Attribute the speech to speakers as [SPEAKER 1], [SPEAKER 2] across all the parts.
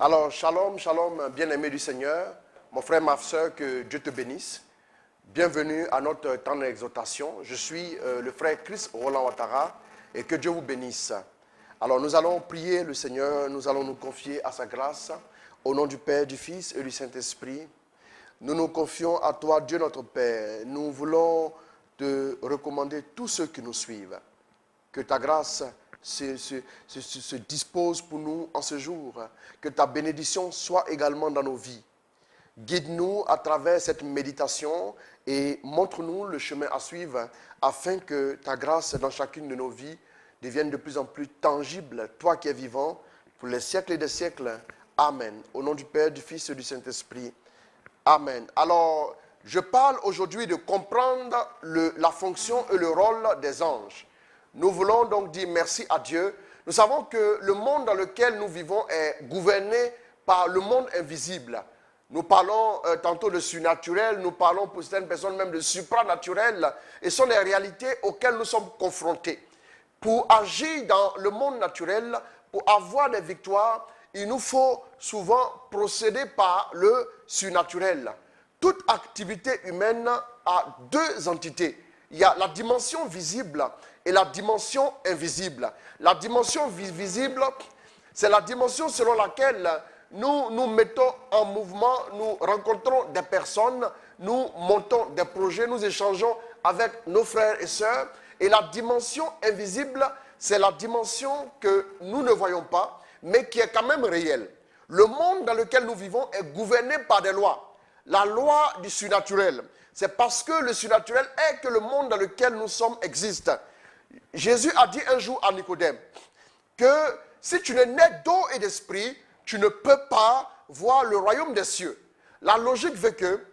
[SPEAKER 1] Alors, shalom, shalom, bien-aimé du Seigneur, mon frère, ma soeur, que Dieu te bénisse. Bienvenue à notre temps d'exhortation. Je suis le frère Chris Roland Ouattara et que Dieu vous bénisse. Alors, nous allons prier le Seigneur, nous allons nous confier à sa grâce, au nom du Père, du Fils et du Saint-Esprit. Nous nous confions à toi, Dieu notre Père. Nous voulons te recommander tous ceux qui nous suivent. Que ta grâce se dispose pour nous en ce jour. Que ta bénédiction soit également dans nos vies. Guide-nous à travers cette méditation et montre-nous le chemin à suivre afin que ta grâce dans chacune de nos vies devienne de plus en plus tangible, toi qui es vivant, pour les siècles et des siècles. Amen. Au nom du Père, du Fils et du Saint-Esprit. Amen. Alors, je parle aujourd'hui de comprendre la fonction et le rôle des anges. Nous voulons donc dire merci à Dieu. Nous savons que le monde dans lequel nous vivons est gouverné par le monde invisible. Nous parlons tantôt de surnaturel, nous parlons pour certaines personnes même de supranaturel. Et ce sont les réalités auxquelles nous sommes confrontés. Pour agir dans le monde naturel, pour avoir des victoires, il nous faut souvent procéder par le surnaturel. Toute activité humaine a deux entités. Il y a la dimension visible et la dimension invisible. La dimension visible, c'est la dimension selon laquelle nous nous mettons en mouvement, nous rencontrons des personnes, nous montons des projets, nous échangeons avec nos frères et sœurs. Et la dimension invisible, c'est la dimension que nous ne voyons pas, mais qui est quand même réelle. Le monde dans lequel nous vivons est gouverné par des lois. La loi du surnaturel. C'est parce que le surnaturel est que le monde dans lequel nous sommes existe. Jésus a dit un jour à Nicodème que si tu n'es né d'eau et d'esprit, tu ne peux pas voir le royaume des cieux. La logique veut que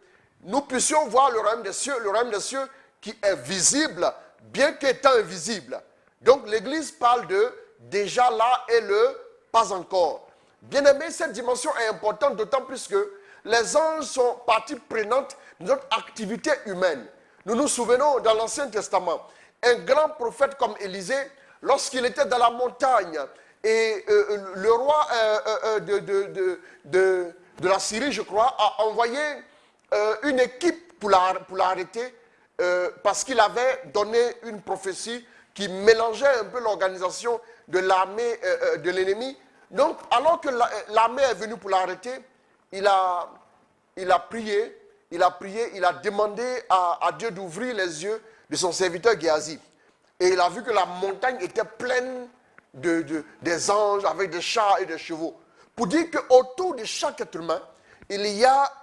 [SPEAKER 1] nous puissions voir le royaume des cieux qui est visible, bien qu'étant invisible. Donc l'Église parle de déjà là et le pas encore. Bien aimé, cette dimension est importante, d'autant plus que les anges sont partie prenante de notre activité humaine. Nous nous souvenons dans l'Ancien Testament, un grand prophète comme Élisée, lorsqu'il était dans la montagne, et le roi de la Syrie, je crois, a envoyé une équipe pour l'arrêter, parce qu'il avait donné une prophétie qui mélangeait un peu l'organisation de l'armée de l'ennemi. Donc, alors que l'armée est venue pour l'arrêter, il a prié, il a demandé à Dieu d'ouvrir les yeux de son serviteur Géasi. Et il a vu que la montagne était pleine des anges avec des chars et des chevaux. Pour dire qu'autour de chaque être humain, il y a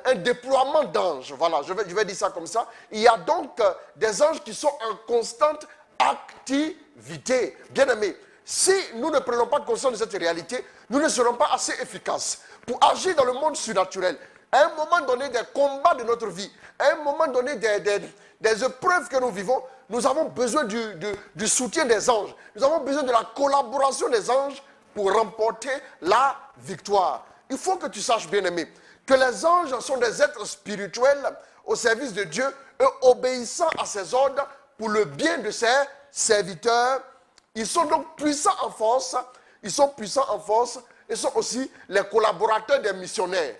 [SPEAKER 1] un déploiement d'anges. Voilà, je vais dire ça comme ça. Il y a donc des anges qui sont en constante activité. Bien aimés, si nous ne prenons pas conscience de cette réalité, nous ne serons pas assez efficaces pour agir dans le monde surnaturel. À un moment donné des combats de notre vie, à un moment donné des épreuves que nous vivons, nous avons besoin du soutien des anges. Nous avons besoin de la collaboration des anges pour remporter la victoire. Il faut que tu saches, bien-aimé, que les anges sont des êtres spirituels au service de Dieu et obéissant à ses ordres pour le bien de ses serviteurs. Ils sont donc puissants en force. Ils sont puissants en force et sont aussi les collaborateurs des missionnaires.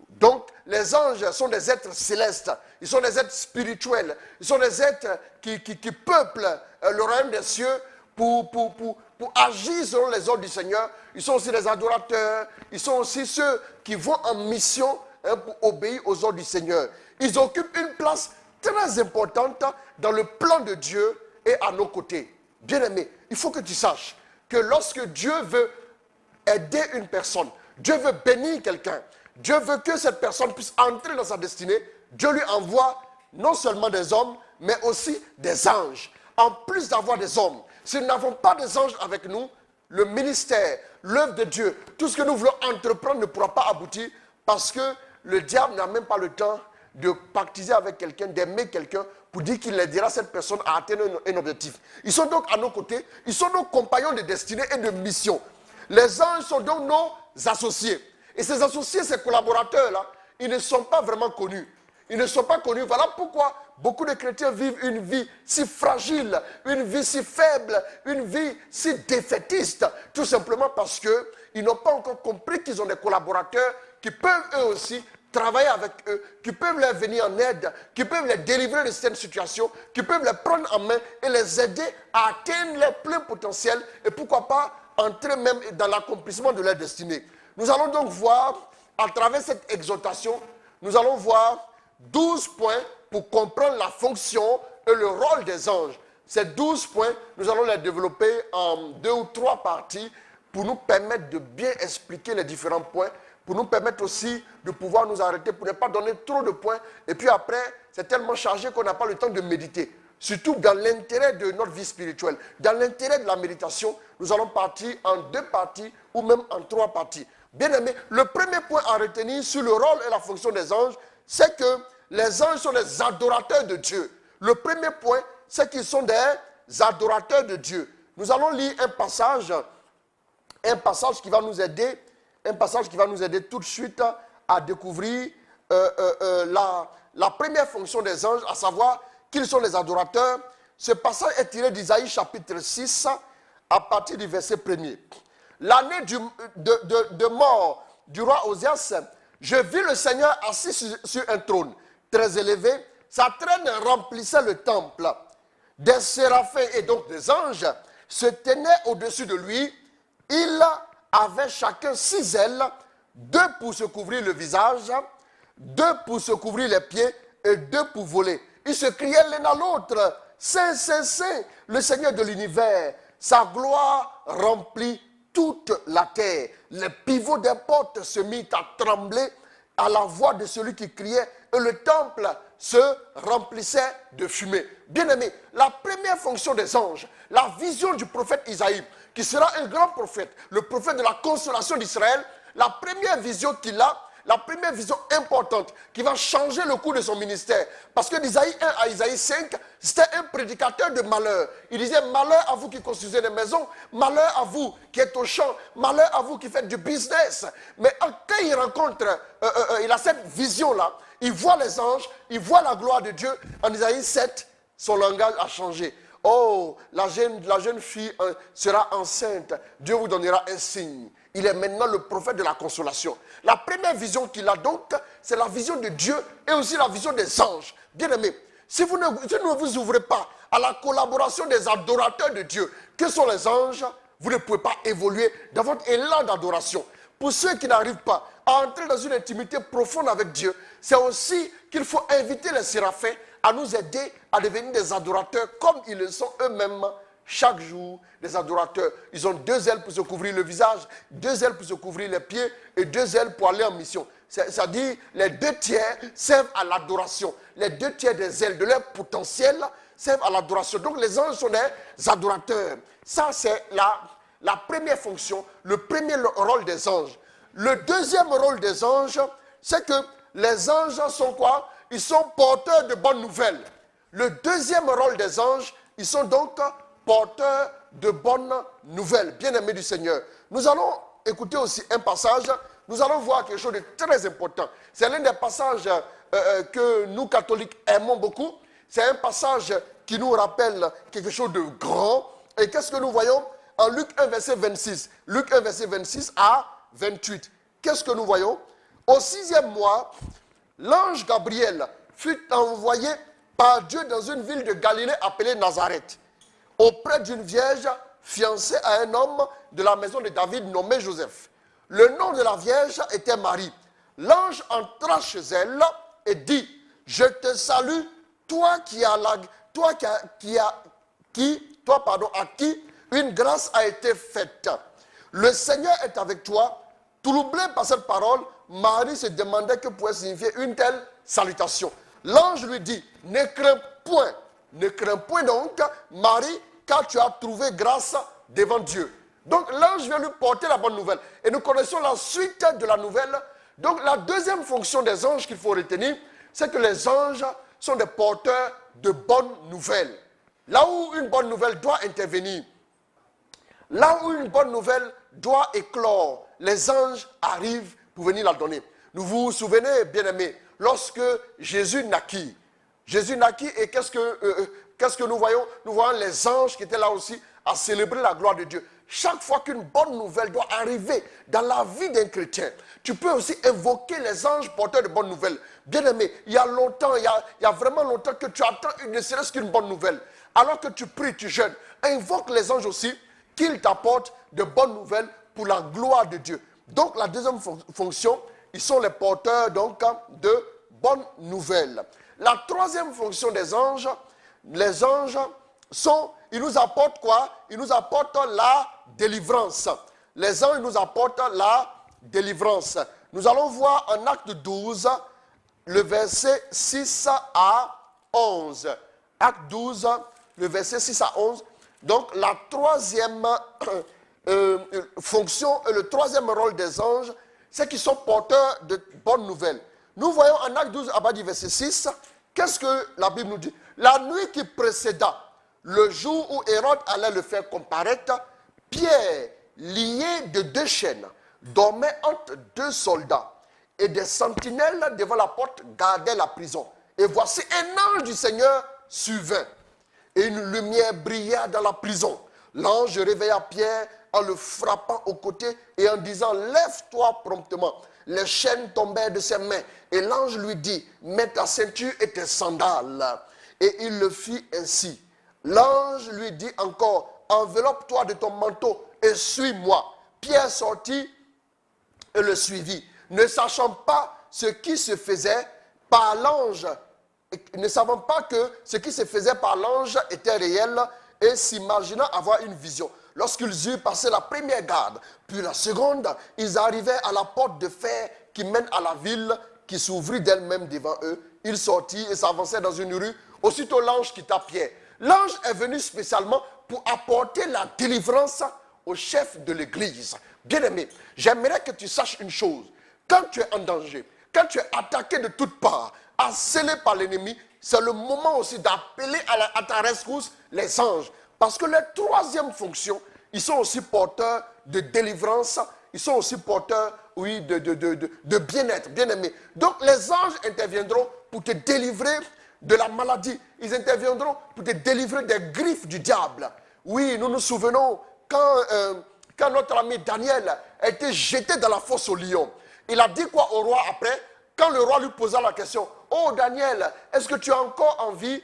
[SPEAKER 1] Donc, les anges sont des êtres célestes, ils sont des êtres spirituels, ils sont des êtres qui peuplent le royaume des cieux pour agir selon les ordres du Seigneur. Ils sont aussi des adorateurs, ils sont aussi ceux qui vont en mission pour obéir aux ordres du Seigneur. Ils occupent une place très importante dans le plan de Dieu et à nos côtés. Bien-aimé, il faut que tu saches que lorsque Dieu veut aider une personne, Dieu veut bénir quelqu'un, Dieu veut que cette personne puisse entrer dans sa destinée, Dieu lui envoie non seulement des hommes, mais aussi des anges. En plus d'avoir des hommes, si nous n'avons pas des anges avec nous, le ministère, l'œuvre de Dieu, tout ce que nous voulons entreprendre ne pourra pas aboutir parce que le diable n'a même pas le temps de pactiser avec quelqu'un, d'aimer quelqu'un pour dire qu'il aidera cette personne à atteindre un objectif. Ils sont donc à nos côtés, ils sont nos compagnons de destinée et de mission. Les anges sont donc nos associés. Et ces associés, ces collaborateurs-là, ils ne sont pas vraiment connus. Ils ne sont pas connus. Voilà pourquoi beaucoup de chrétiens vivent une vie si fragile, une vie si faible, une vie si défaitiste. Tout simplement parce qu'ils n'ont pas encore compris qu'ils ont des collaborateurs qui peuvent eux aussi travailler avec eux, qui peuvent leur venir en aide, qui peuvent les délivrer de certaines situations, qui peuvent les prendre en main et les aider à atteindre leur plein potentiel et pourquoi pas entrer même dans l'accomplissement de leur destinée. Nous allons donc voir, à travers cette exhortation, nous allons voir 12 points pour comprendre la fonction et le rôle des anges. Ces 12 points, nous allons les développer en 2 ou 3 parties pour nous permettre de bien expliquer les différents points, pour nous permettre aussi de pouvoir nous arrêter, pour ne pas donner trop de points. Et puis après, c'est tellement chargé qu'on n'a pas le temps de méditer. Surtout dans l'intérêt de notre vie spirituelle, dans l'intérêt de la méditation, nous allons partir en 2 parties ou même en 3 parties. Bien aimé, le premier point à retenir sur le rôle et la fonction des anges, c'est que les anges sont des adorateurs de Dieu. Le premier point, c'est qu'ils sont des adorateurs de Dieu. Nous allons lire un passage qui va nous aider, tout de suite à découvrir la première fonction des anges, à savoir qu'ils sont les adorateurs. Ce passage est tiré d'Isaïe chapitre 6 à partir du verset 1er. L'année de mort du roi Osias, je vis le Seigneur assis sur un trône très élevé. Sa traîne remplissait le temple. Des séraphins et donc des anges se tenaient au-dessus de lui. Ils avaient chacun 6 ailes, 2 pour se couvrir le visage, 2 pour se couvrir les pieds et 2 pour voler. Ils se criaient l'un à l'autre, Saint, Saint, Saint, le Seigneur de l'univers. Sa gloire remplit toute la terre. Les pivots des portes se mirent à trembler à la voix de celui qui criait et le temple se remplissait de fumée. Bien-aimés, la première fonction des anges, la vision du prophète Isaïe, qui sera un grand prophète, le prophète de la consolation d'Israël, la première vision qu'il a, la première vision importante qui va changer le cours de son ministère. Parce que d'Isaïe 1 à Isaïe 5, c'était un prédicateur de malheur. Il disait, malheur à vous qui construisez des maisons, malheur à vous qui êtes au champ, malheur à vous qui faites du business. Mais quand il rencontre, il a cette vision-là, il voit les anges, il voit la gloire de Dieu. En Isaïe 7, son langage a changé. Oh, la jeune fille sera enceinte, Dieu vous donnera un signe. Il est maintenant le prophète de la consolation. La première vision qu'il a donc, c'est la vision de Dieu et aussi la vision des anges. Bien-aimés, si vous ne vous ouvrez pas à la collaboration des adorateurs de Dieu, que sont les anges, vous ne pouvez pas évoluer dans votre élan d'adoration. Pour ceux qui n'arrivent pas à entrer dans une intimité profonde avec Dieu, c'est aussi qu'il faut inviter les séraphins à nous aider à devenir des adorateurs comme ils le sont eux-mêmes. Chaque jour, les adorateurs, ils ont 2 ailes pour se couvrir le visage, 2 ailes pour se couvrir les pieds et 2 ailes pour aller en mission. C'est-à-dire, les 2 tiers servent à l'adoration. Les 2 tiers des ailes de leur potentiel servent à l'adoration. Donc, les anges sont des adorateurs. Ça, c'est la première fonction, le premier rôle des anges. Le deuxième rôle des anges, c'est que les anges sont quoi? Ils sont porteurs de bonnes nouvelles. Le deuxième rôle des anges, ils sont donc porteurs de bonnes nouvelles, bien-aimés du Seigneur. Nous allons écouter aussi un passage, nous allons voir quelque chose de très important. C'est l'un des passages que nous, catholiques, aimons beaucoup. C'est un passage qui nous rappelle quelque chose de grand. Et qu'est-ce que nous voyons en Luc 1, verset 26. Luc 1, verset 26 à 28. Qu'est-ce que nous voyons? Au 6e mois, l'ange Gabriel fut envoyé par Dieu dans une ville de Galilée appelée Nazareth, auprès d'une vierge fiancée à un homme de la maison de David nommé Joseph. Le nom de la vierge était Marie. L'ange entra chez elle et dit, je te salue, toi à qui une grâce a été faite. Le Seigneur est avec toi. Troublé par cette parole, Marie se demandait que pouvait signifier une telle salutation. L'ange lui dit, ne crains point donc, Marie, car tu as trouvé grâce devant Dieu. Donc l'ange vient lui porter la bonne nouvelle. Et nous connaissons la suite de la nouvelle. Donc la deuxième fonction des anges qu'il faut retenir, c'est que les anges sont des porteurs de bonnes nouvelles. Là où une bonne nouvelle doit intervenir, là où une bonne nouvelle doit éclore, les anges arrivent pour venir la donner. Vous vous souvenez, bien-aimés, lorsque Jésus naquit. Jésus naquit et qu'est-ce que nous voyons? Nous voyons les anges qui étaient là aussi à célébrer la gloire de Dieu. Chaque fois qu'une bonne nouvelle doit arriver dans la vie d'un chrétien, tu peux aussi invoquer les anges porteurs de bonnes nouvelles. Bien aimé, il y a longtemps, il y a vraiment longtemps que tu attends ne serait-ce qu'une bonne nouvelle. Alors que tu pries, tu jeûnes, invoque les anges aussi qu'ils t'apportent de bonnes nouvelles pour la gloire de Dieu. Donc la deuxième fonction, ils sont les porteurs donc de bonnes nouvelles. La troisième fonction des anges, les anges ils nous apportent quoi? Ils nous apportent la délivrance. Les anges nous apportent la délivrance. Nous allons voir en Acte 12, le verset 6 à 11. Acte 12, le verset 6 à 11. Donc la troisième fonction et le troisième rôle des anges, c'est qu'ils sont porteurs de bonnes nouvelles. Nous voyons en Acte 12, à bas du verset 6, qu'est-ce que la Bible nous dit? La nuit qui précéda le jour où Hérode allait le faire comparaître, Pierre, lié de 2 chaînes, dormait entre 2 soldats, et des sentinelles devant la porte gardaient la prison. Et voici un ange du Seigneur survint, et une lumière brilla dans la prison. L'ange réveilla Pierre en le frappant au côté et en disant « Lève-toi promptement ». Les chaînes tombèrent de ses mains, et l'ange lui dit « Mets ta ceinture et tes sandales ». Et il le fit ainsi. L'ange lui dit encore, enveloppe-toi de ton manteau et suis-moi. Pierre sortit et le suivit, ne sachant pas ce qui se faisait par l'ange, ne savant pas que ce qui se faisait par l'ange était réel et s'imaginant avoir une vision. Lorsqu'ils eurent passé la première garde, puis la seconde, ils arrivèrent à la porte de fer qui mène à la ville, qui s'ouvrit d'elle-même devant eux. Ils sortirent et s'avancèrent dans une rue. Aussitôt l'ange quitta Pierre. L'ange est venu spécialement pour apporter la délivrance au chef de l'église. Bien-aimé, j'aimerais que tu saches une chose. Quand tu es en danger, quand tu es attaqué de toutes parts, assailli par l'ennemi, c'est le moment aussi d'appeler à ta rescousse les anges. Parce que les troisième fonction, ils sont aussi porteurs de délivrance, ils sont aussi porteurs, oui, de bien-être, bien-aimé. Donc les anges interviendront pour te délivrer de la maladie. Ils interviendront pour te délivrer des griffes du diable. Oui, nous nous souvenons quand notre ami Daniel a été jeté dans la fosse au lion. Il a dit quoi au roi après? Quand le roi lui posa la question, « Oh Daniel, est-ce que tu as encore envie ?»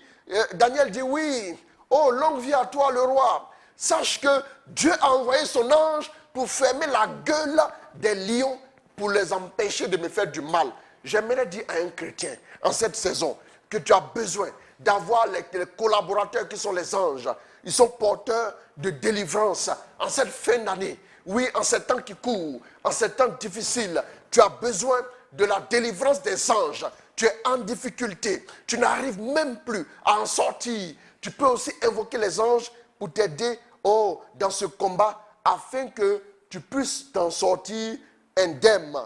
[SPEAKER 1] Daniel dit, « Oui. » « Oh, longue vie à toi le roi. Sache que Dieu a envoyé son ange pour fermer la gueule des lions pour les empêcher de me faire du mal. » J'aimerais dire à un chrétien en cette saison que tu as besoin d'avoir les collaborateurs qui sont les anges. Ils sont porteurs de délivrance en cette fin d'année. Oui, en ces temps qui courent, en ces temps difficiles, tu as besoin de la délivrance des anges. Tu es en difficulté, tu n'arrives même plus à en sortir. Tu peux aussi invoquer les anges pour t'aider dans ce combat afin que tu puisses t'en sortir indemne.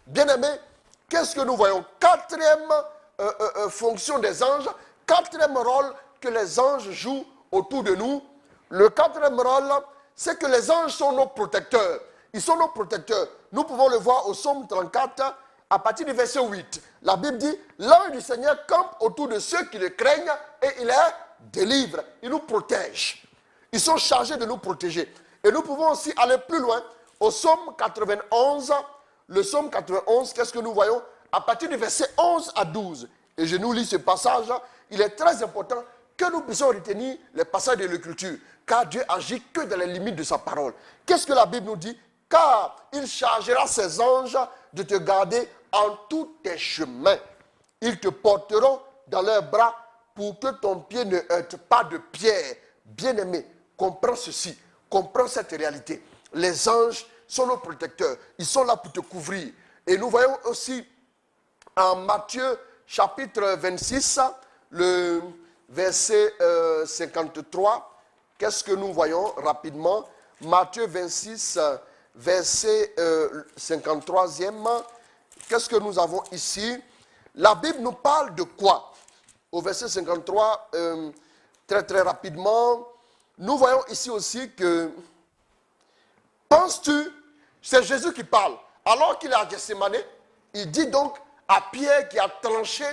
[SPEAKER 1] Bien-aimé, qu'est-ce que nous voyons? Quatrième fonction des anges, quatrième rôle que les anges jouent autour de nous. Le quatrième rôle, c'est que les anges sont nos protecteurs. Ils sont nos protecteurs. Nous pouvons le voir au psaume 34, à partir du verset 8. La Bible dit, l'ange du Seigneur campe autour de ceux qui le craignent et il les délivre. Il nous protège. Ils sont chargés de nous protéger. Et nous pouvons aussi aller plus loin. Au psaume 91, le psaume 91, qu'est-ce que nous voyons? À partir du verset 11 à 12. Et je nous lis ce passage. Il est très important que nous puissions retenir les passages de l'écriture. Car Dieu agit que dans les limites de sa parole. Qu'est-ce que la Bible nous dit? Car il chargera ses anges de te garder en tous tes chemins. Ils te porteront dans leurs bras pour que ton pied ne heurte pas de pierre. Bien-aimé, comprends ceci, comprends cette réalité. Les anges sont nos protecteurs, ils sont là pour te couvrir. Et nous voyons aussi en Matthieu chapitre 26, le verset 53. Qu'est-ce que nous voyons rapidement? Matthieu 26, verset 53e. Qu'est-ce que nous avons ici? La Bible nous parle de quoi? Au verset 53, très rapidement, nous voyons ici aussi que, penses-tu, c'est Jésus qui parle. Alors qu'il est à Gethsémane, il dit donc à Pierre qui a tranché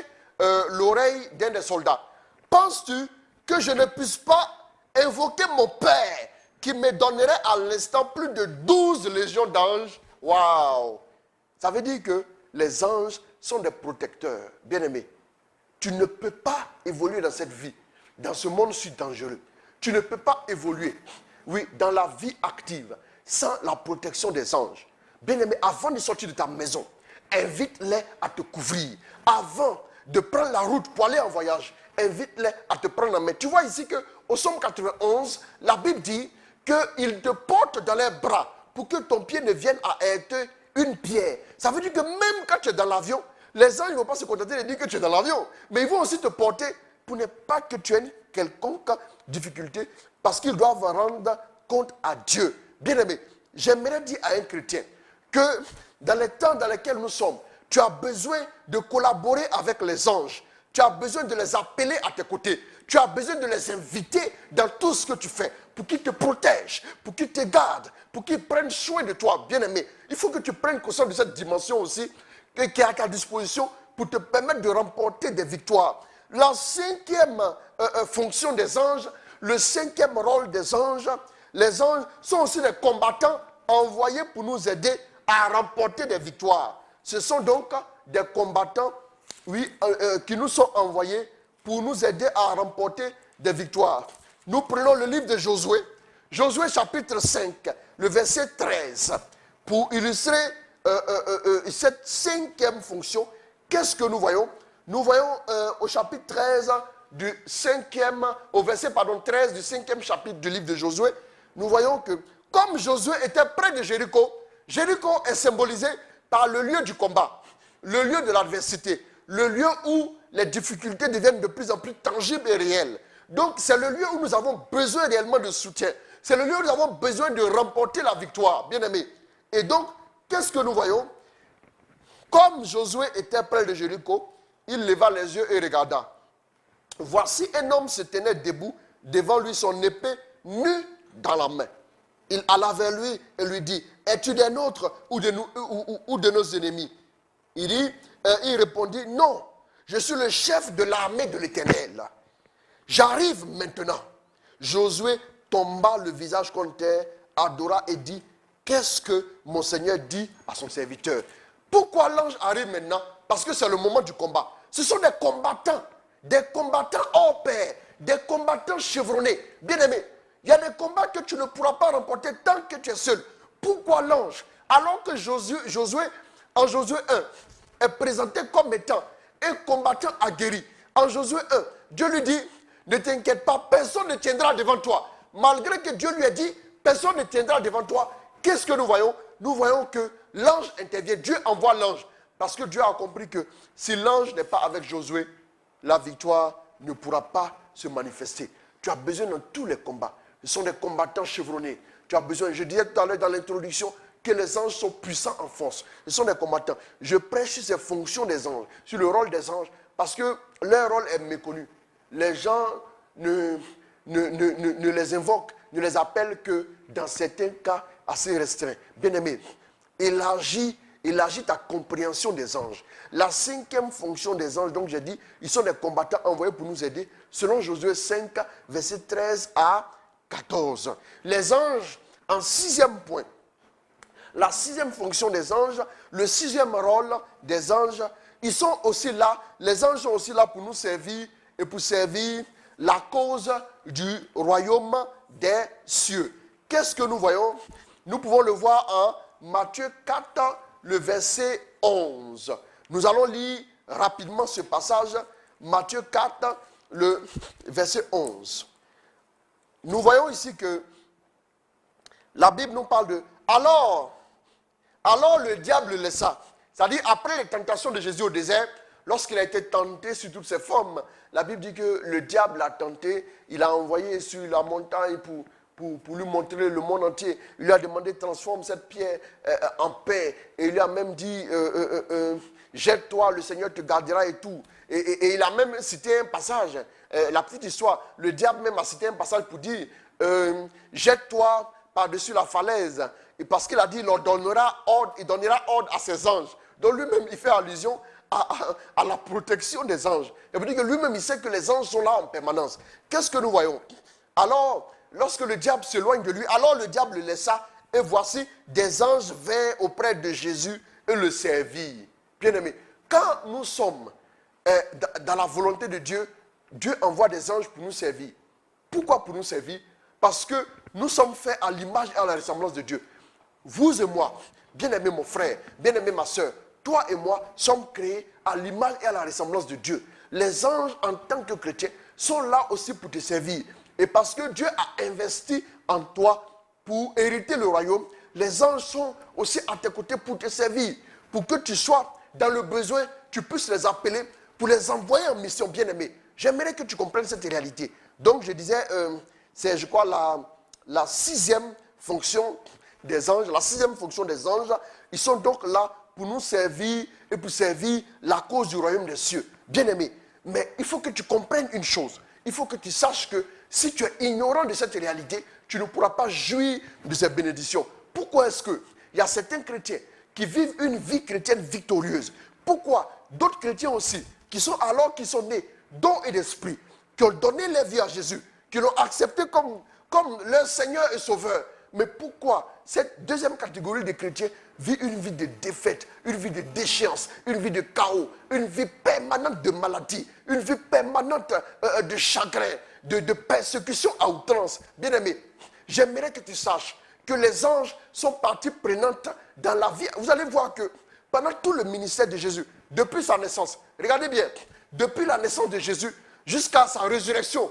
[SPEAKER 1] l'oreille d'un des soldats. Penses-tu que je ne puisse pas invoquer mon Père qui me donnerait à l'instant plus de 12 légions d'anges? Waouh! Ça veut dire que les anges sont des protecteurs. Bien-aimés, tu ne peux pas évoluer dans cette vie, dans ce monde si dangereux. Tu ne peux pas évoluer, oui, dans la vie active, sans la protection des anges. Bien-aimé, avant de sortir de ta maison, invite-les à te couvrir. Avant de prendre la route pour aller en voyage, invite-les à te prendre en main. Tu vois ici qu'au Psaume 91, la Bible dit qu'ils te portent dans les bras pour que ton pied ne vienne à heurter une pierre. Ça veut dire que même quand tu es dans l'avion, les anges ne vont pas se contenter de dire que tu es dans l'avion, mais ils vont aussi te porter pour ne pas que tu aies une quelconque difficulté, parce qu'ils doivent rendre compte à Dieu. Bien-aimé, j'aimerais dire à un chrétien que dans les temps dans lesquels nous sommes, tu as besoin de collaborer avec les anges. Tu as besoin de les appeler à tes côtés. Tu as besoin de les inviter dans tout ce que tu fais pour qu'ils te protègent, pour qu'ils te gardent, pour qu'ils prennent soin de toi. Bien-aimé, il faut que tu prennes conscience de cette dimension aussi qui est à ta disposition pour te permettre de remporter des victoires. La cinquième fonction des anges, le cinquième rôle des anges, les anges sont aussi des combattants envoyés pour nous aider à remporter des victoires. Ce sont donc des combattants, oui, qui nous sont envoyés pour nous aider à remporter des victoires. Nous prenons le livre de Josué, Josué chapitre 5, le verset 13, pour illustrer cette cinquième fonction. Qu'est-ce que nous voyons? Nous voyons au chapitre 13 au verset 13 du 5e chapitre du livre de Josué, nous voyons que comme Josué était près de Jéricho, Jéricho est symbolisé par le lieu du combat, le lieu de l'adversité, le lieu où les difficultés deviennent de plus en plus tangibles et réelles. Donc c'est le lieu où nous avons besoin réellement de soutien. C'est le lieu où nous avons besoin de remporter la victoire, bien aimés. Et donc, qu'est-ce que nous voyons? Comme Josué était près de Jéricho, il leva les yeux et regarda. Voici un homme se tenait debout, devant lui son épée nue dans la main. Il alla vers lui et lui dit, es-tu des nôtres ou de nos ennemis? Il répondit, non, je suis le chef de l'armée de l'Éternel. J'arrive maintenant. Josué tomba le visage contre terre, adora et dit, qu'est-ce que mon Seigneur dit à son serviteur? Pourquoi l'ange arrive maintenant? Parce que c'est le moment du combat. Ce sont des combattants hors pair, des combattants chevronnés. Bien-aimés, il y a des combats que tu ne pourras pas remporter tant que tu es seul. Pourquoi l'ange? Alors que Josué, en Josué 1, est présenté comme étant un combattant aguerri. En Josué 1, Dieu lui dit, ne t'inquiète pas, personne ne tiendra devant toi. Malgré que Dieu lui ait dit, personne ne tiendra devant toi. Qu'est-ce que nous voyons? Nous voyons que l'ange intervient. Dieu envoie l'ange. Parce que Dieu a compris que si l'ange n'est pas avec Josué, la victoire ne pourra pas se manifester. Tu as besoin dans tous les combats. Ce sont des combattants chevronnés. Tu as besoin, je disais tout à l'heure dans l'introduction, que les anges sont puissants en force. Ce sont des combattants. Je prêche sur ces fonctions des anges, sur le rôle des anges, parce que leur rôle est méconnu. Les gens ne les invoquent, ne les appellent que dans certains cas assez restreints. Bien-aimé, élargis ta compréhension des anges. La cinquième fonction des anges, donc j'ai dit, ils sont des combattants envoyés pour nous aider, selon Josué 5, verset 13 à 14. Les anges, en sixième point, la sixième fonction des anges, le sixième rôle des anges, ils sont aussi là, les anges sont aussi là pour nous servir et pour servir la cause du royaume des cieux. Qu'est-ce que nous voyons? Nous pouvons le voir en Matthieu 4, le verset 11. Nous allons lire rapidement ce passage, Matthieu 4, le verset 11. Nous voyons ici que la Bible nous parle de... Alors le diable le laissa. C'est-à-dire, après les tentations de Jésus au désert, lorsqu'il a été tenté sur toutes ses formes, la Bible dit que le diable l'a tenté, il a envoyé sur la montagne pour lui montrer le monde entier. Il lui a demandé, transforme cette pierre en pain. Et il lui a même dit, jette-toi, le Seigneur te gardera et tout. Et il a même cité un passage, la petite histoire. Le diable même a cité un passage pour dire, jette-toi par-dessus la falaise. Et parce qu'il a dit, il donnera ordre à ses anges. Donc lui-même, il fait allusion à la protection des anges. Il veut dire que lui-même, il sait que les anges sont là en permanence. Qu'est-ce que nous voyons? Alors, lorsque le diable s'éloigne de lui, alors le diable le laissa, et voici, des anges vinrent auprès de Jésus et le servirent. Bien-aimé, quand nous sommes dans la volonté de Dieu, Dieu envoie des anges pour nous servir. Pourquoi pour nous servir? Parce que nous sommes faits à l'image et à la ressemblance de Dieu. Vous et moi, bien-aimé mon frère, bien-aimé ma soeur, toi et moi sommes créés à l'image et à la ressemblance de Dieu. Les anges, en tant que chrétiens, sont là aussi pour te servir. Et parce que Dieu a investi en toi pour hériter le royaume, les anges sont aussi à tes côtés pour te servir. Pour que tu sois dans le besoin, tu puisses les appeler pour les envoyer en mission, bien-aimé. J'aimerais que tu comprennes cette réalité. Donc, je disais, c'est, je crois, la sixième fonction des anges. La sixième fonction des anges, ils sont donc là pour nous servir et pour servir la cause du royaume des cieux. Bien-aimé, mais il faut que tu comprennes une chose. Il faut que tu saches que si tu es ignorant de cette réalité, tu ne pourras pas jouir de ces bénédictions. Pourquoi est-ce qu'il y a certains chrétiens qui vivent une vie chrétienne victorieuse? Pourquoi d'autres chrétiens aussi, qui sont alors qu'ils sont nés d'eau et d'esprit, qui ont donné leur vie à Jésus, qui l'ont accepté comme leur Seigneur et Sauveur. Mais pourquoi cette deuxième catégorie de chrétiens vit une vie de défaite, une vie de déchéance, une vie de chaos, une vie permanente de maladie, une vie permanente de chagrin, de persécution à outrance? Bien-aimé, j'aimerais que tu saches que les anges sont partie prenante dans la vie. Vous allez voir que pendant tout le ministère de Jésus, depuis sa naissance, regardez bien, depuis la naissance de Jésus jusqu'à sa résurrection,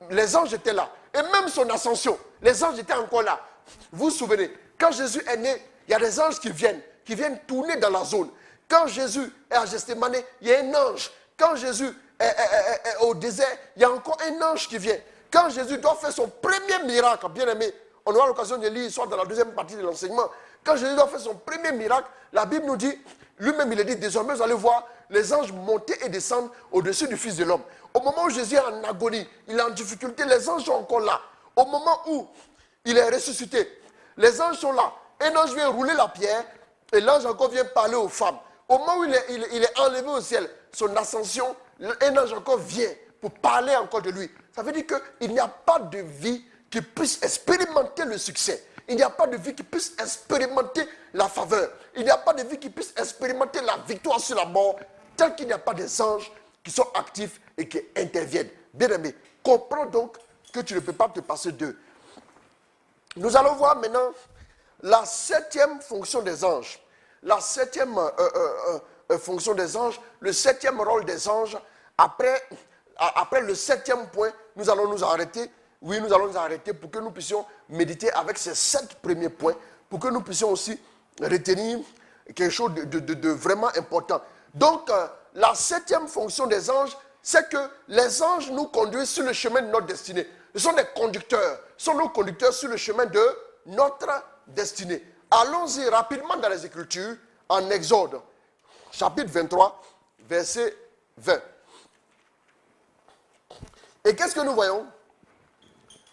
[SPEAKER 1] les anges étaient là. Et même son ascension, les anges étaient encore là. Vous vous souvenez, quand Jésus est né, il y a des anges qui viennent tourner dans la zone. Quand Jésus est à Gethsémane, il y a un ange. Quand Jésus est au désert, il y a encore un ange qui vient. Quand Jésus doit faire son premier miracle, bien aimé, on aura l'occasion de lire, soit dans la deuxième partie de l'enseignement. Quand Jésus doit faire son premier miracle, la Bible nous dit, lui-même il a dit, désormais vous allez voir les anges monter et descendre au-dessus du Fils de l'homme. Au moment où Jésus est en agonie, il est en difficulté, les anges sont encore là. Au moment où il est ressuscité, les anges sont là. Un ange vient rouler la pierre et l'ange encore vient parler aux femmes. Au moment où il est enlevé au ciel, son ascension, un ange encore vient pour parler encore de lui. Ça veut dire qu'il n'y a pas de vie qui puisse expérimenter le succès. Il n'y a pas de vie qui puisse expérimenter la faveur. Il n'y a pas de vie qui puisse expérimenter la victoire sur la mort, tel qu'il n'y a pas des anges qui sont actifs et qui interviennent. Bien-aimé, comprends donc que tu ne peux pas te passer d'eux. Nous allons voir maintenant la septième fonction des anges. La septième fonction des anges, le septième rôle des anges. Après le septième point, nous allons nous arrêter. Oui, nous allons nous arrêter pour que nous puissions méditer avec ces 7 premiers points, pour que nous puissions aussi retenir quelque chose de vraiment important. Donc, la septième fonction des anges, c'est que les anges nous conduisent sur le chemin de notre destinée. Ce sont des conducteurs, ce sont nos conducteurs sur le chemin de notre destinée. Allons-y rapidement dans les Écritures, en Exode, chapitre 23, verset 20. Et qu'est-ce que nous voyons?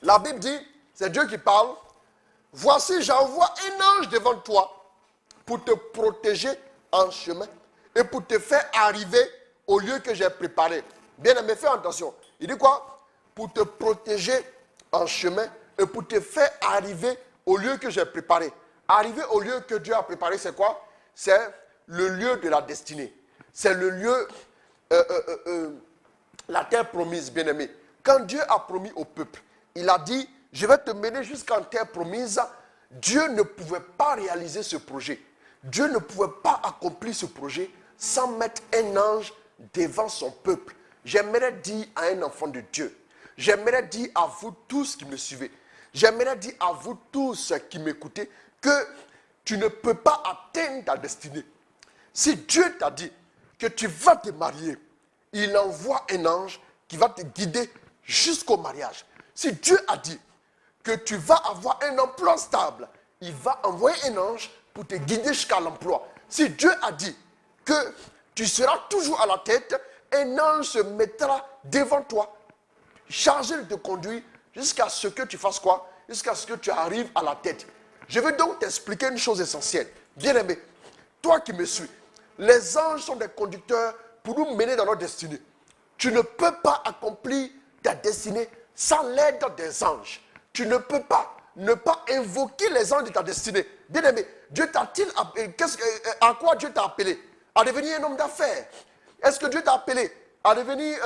[SPEAKER 1] La Bible dit, c'est Dieu qui parle, « Voici, j'envoie un ange devant toi pour te protéger en chemin et pour te faire arriver au lieu que j'ai préparé. » Bien-aimé, fais attention. Il dit quoi? Pour te protéger en chemin et pour te faire arriver au lieu que j'ai préparé. Arriver au lieu que Dieu a préparé, c'est quoi? C'est le lieu de la destinée. C'est le lieu, la terre promise, bien-aimé. Quand Dieu a promis au peuple, il a dit, je vais te mener jusqu'en terre promise. Dieu ne pouvait pas réaliser ce projet. Dieu ne pouvait pas accomplir ce projet sans mettre un ange devant son peuple. J'aimerais dire à un enfant de Dieu, j'aimerais dire à vous tous qui me suivez, j'aimerais dire à vous tous qui m'écoutez, que tu ne peux pas atteindre ta destinée. Si Dieu t'a dit que tu vas te marier, il envoie un ange qui va te guider jusqu'au mariage. Si Dieu a dit que tu vas avoir un emploi stable, il va envoyer un ange pour te guider jusqu'à l'emploi. Si Dieu a dit que tu seras toujours à la tête, un ange se mettra devant toi, chargé de te conduire jusqu'à ce que tu fasses quoi? Jusqu'à ce que tu arrives à la tête. Je vais donc t'expliquer une chose essentielle. Bien-aimé, toi qui me suis, les anges sont des conducteurs pour nous mener dans notre destinée. Tu ne peux pas accomplir ta destinée sans l'aide des anges. Tu ne peux pas ne pas invoquer les anges de ta destinée. Bien-aimé, Dieu t'a-t-il appelé? À quoi Dieu t'a appelé? À devenir un homme d'affaires? Est-ce que Dieu t'a appelé à devenir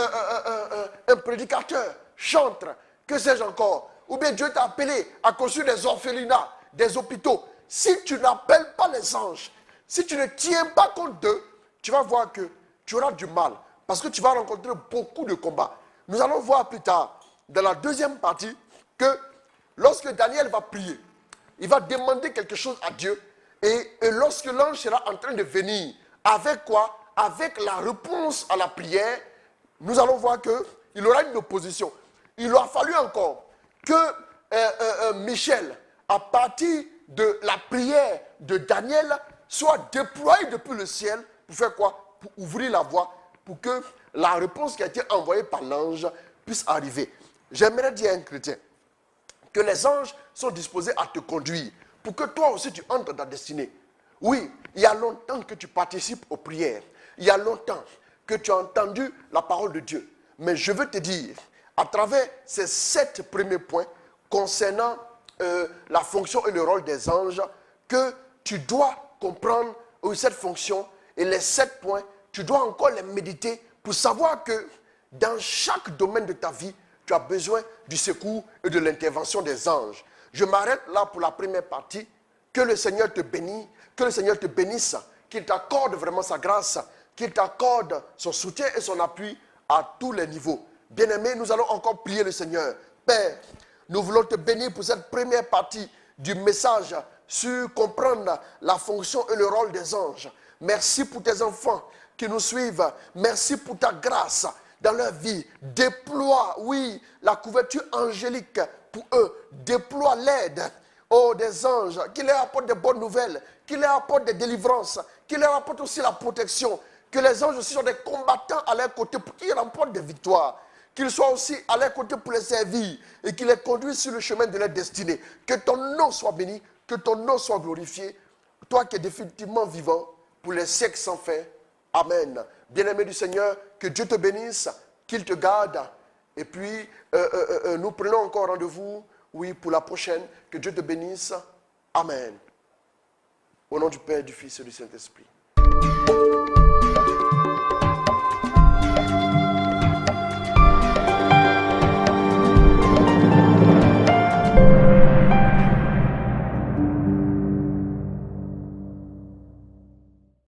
[SPEAKER 1] un prédicateur, chantre, que sais-je encore? Ou bien Dieu t'a appelé à construire des orphelinats, des hôpitaux? Si tu n'appelles pas les anges, si tu ne tiens pas compte d'eux, tu vas voir que tu auras du mal. Parce que tu vas rencontrer beaucoup de combats. Nous allons voir plus tard, dans la deuxième partie, que lorsque Daniel va prier, il va demander quelque chose à Dieu. Et lorsque l'ange sera en train de venir, avec quoi? Avec la réponse à la prière, nous allons voir qu'il aura une opposition. Il aura fallu encore que Michel, à partir de la prière de Daniel, soit déployé depuis le ciel pour faire quoi? Pour ouvrir la voie, pour que la réponse qui a été envoyée par l'ange puisse arriver. J'aimerais dire à un chrétien que les anges sont disposés à te conduire pour que toi aussi tu entres dans ta destinée. Oui, il y a longtemps que tu participes aux prières. Il y a longtemps que tu as entendu la parole de Dieu. Mais je veux te dire, à travers ces 7 premiers points concernant la fonction et le rôle des anges, que tu dois comprendre cette fonction et les 7 points, tu dois encore les méditer pour savoir que dans chaque domaine de ta vie, tu as besoin du secours et de l'intervention des anges. Je m'arrête là pour la première partie. Que le Seigneur te bénisse, que le Seigneur te bénisse, qu'il t'accorde vraiment sa grâce, qu'il t'accorde son soutien et son appui à tous les niveaux. Bien-aimés, nous allons encore prier le Seigneur. Père, nous voulons te bénir pour cette première partie du message sur comprendre la fonction et le rôle des anges. Merci pour tes enfants qui nous suivent. Merci pour ta grâce dans leur vie. Déploie, oui, la couverture angélique pour eux. Déploie l'aide, oh, des anges, qui leur apportent des bonnes nouvelles, qui leur apportent des délivrances, qui leur apportent aussi la protection. Que les anges aussi soient des combattants à leur côté pour qu'ils remportent des victoires. Qu'ils soient aussi à leur côté pour les servir et qu'ils les conduisent sur le chemin de leur destinée. Que ton nom soit béni, que ton nom soit glorifié. Toi qui es définitivement vivant pour les siècles sans fin. Amen. Bien-aimé du Seigneur, que Dieu te bénisse, qu'il te garde. Et puis, nous prenons encore rendez-vous, oui, pour la prochaine. Que Dieu te bénisse. Amen. Au nom du Père, du Fils et du Saint-Esprit.